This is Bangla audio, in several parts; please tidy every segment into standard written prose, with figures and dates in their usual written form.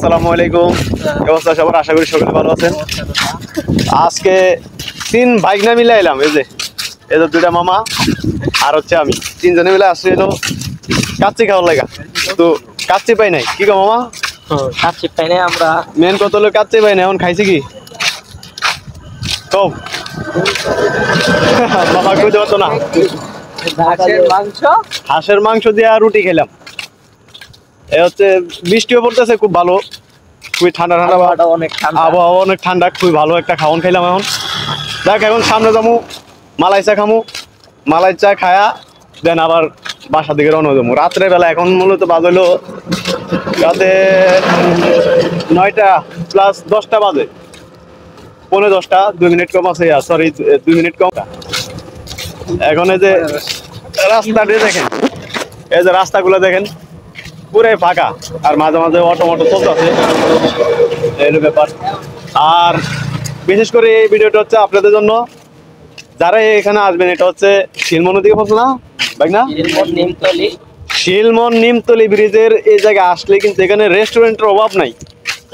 আসসালামু আলাইকুম। কি অবস্থা সবার? আশা করি সকলে ভালো আছেন। আজকে 3 ভাইগনা মিলে এলাম। এই যে দুইটা মামা আর হচ্ছে আমি, 3 জনে মিলে আসছি হলো কাচ্চি খাওয়ার লাগা। তো কাচ্চি পাই নাই, কি গো মামা? কাচ্চি পাই নাই আমরা। মেন কত হলো কাচ্চি পাই নাই। এখন খাইছি কি কম মামা বুঝতে পারতো না। হাঁসের মাংস দিয়ে রুটি খেলাম। এ হচ্ছে বৃষ্টিও পড়তেছে খুব ভালো, খুবই ঠান্ডা ঠান্ডা, আবহাওয়া অনেক ঠান্ডা, খুবই ভালো একটা খাওয়ান খাইলাম। এখন দেখ এখন সামনে যাবো মালাই চা খামু, মালাই চা খায়া দেন আবার বাসা দিকে রওনা যাবো রাত্রে বেলা। এখন মূলত বাজলো রাতে 9টা প্লাস 10টা বাজে, 9:45, 2 মিনিট কম আছে। সরি 2 মিনিট কম। এখন এই যে রাস্তাটি দেখেন, এই যে রাস্তাগুলো দেখেন পুরাই ফাঁকা, আর মাঝে মাঝে অটো চলতেছে, এই ব্যাপার। আর বিশেষ করে এই ভিডিওটা হচ্ছে আপনাদের জন্য, যারা এখানে আসবেন। এটা হচ্ছে শিলমন দিকে পড়ছে না ভাই না? শিলমন নিমতলি ব্রিজের এই জায়গায় আসলে কিন্তু এখানে রেস্টুরেন্টের অভাব নাই,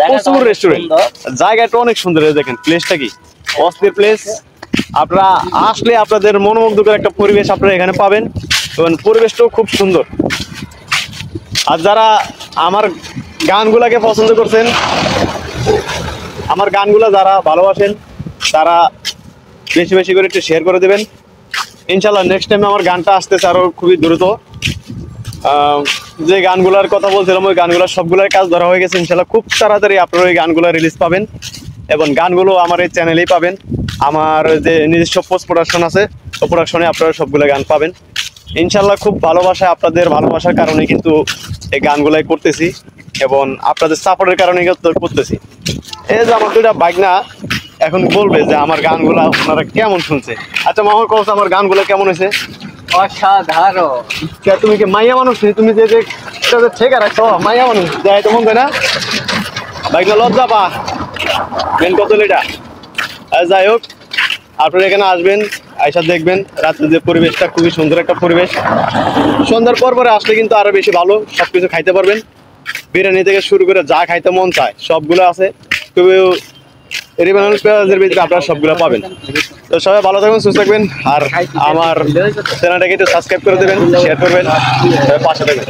প্রচুর রেস্টুরেন্ট। জায়গাটা অনেক সুন্দর। দেখেন প্লেসটা কি অস্থির প্লেস। আপনারা আসলে আপনাদের মনোমুগ্ধকর একটা পরিবেশ আপনারা এখানে পাবেন, এবং পরিবেশটাও খুব সুন্দর। আর যারা আমার গানগুলাকে পছন্দ করছেন, আমার গানগুলা যারা ভালোবাসেন, তারা বেশি বেশি করে একটু শেয়ার করে দেবেন। ইনশাল্লাহ নেক্সট টাইম আমার গানটা আসতেছে আরও খুবই দ্রুত। যে গানগুলার কথা বলছিলাম ওই গানগুলোর সবগুলোর কাজ ধরা হয়ে গেছে। ইনশাল্লাহ খুব তাড়াতাড়ি আপনারা ওই গানগুলো রিলিজ পাবেন, এবং গানগুলো আমার এই চ্যানেলেই পাবেন। আমার যে নিজস্ব পোস্ট প্রোডাকশন আছে, ও প্রোডাকশনে আপনারা সবগুলো গান পাবেন ইনশাল্লাহ। খুব ভালোবাসা, আপনাদের ভালোবাসার কারণে কিন্তু এই গানগুলাই করতেছি, এবং আপনাদের সাপোর্টের কারণে করতেছি। এই যে আমার দুইটা ভাইগনা এখন বলবে যে আমার গানগুলা আপনারা কেমন শুনছে। আচ্ছা মামা কও আমার গানগুলো কেমন হয়েছে? অসাধারণ। তুমি কি মাইয়া মানুষ? তুমি যে ঠেকা রাখছো মাইয়া মানুষ যাই তো মন যায় না ভাইগনা, লজ্জা পা মেন কত এটা। যাই হোক, আপনারা এখানে আসবেন, আইসা দেখবেন রাত্রে যে পরিবেশটা খুবই সুন্দর একটা পরিবেশ। সন্ধ্যার পরে আসলে কিন্তু আরো বেশি ভালো, সবকিছু খাইতে পারবেন। বিরিয়ানি থেকে শুরু করে যা খাইতে মন চায় সবগুলো আছে, খুবই রিজনেবল প্রাইসের ভিতরে আপনারা সবগুলো পাবেন। তো সবাই ভালো থাকবেন, সুস্থ থাকবেন, আর আমার চ্যানেলটাকে একটু সাবস্ক্রাইব করে দেবেন, শেয়ার করবেন, পাশে থাকবেন।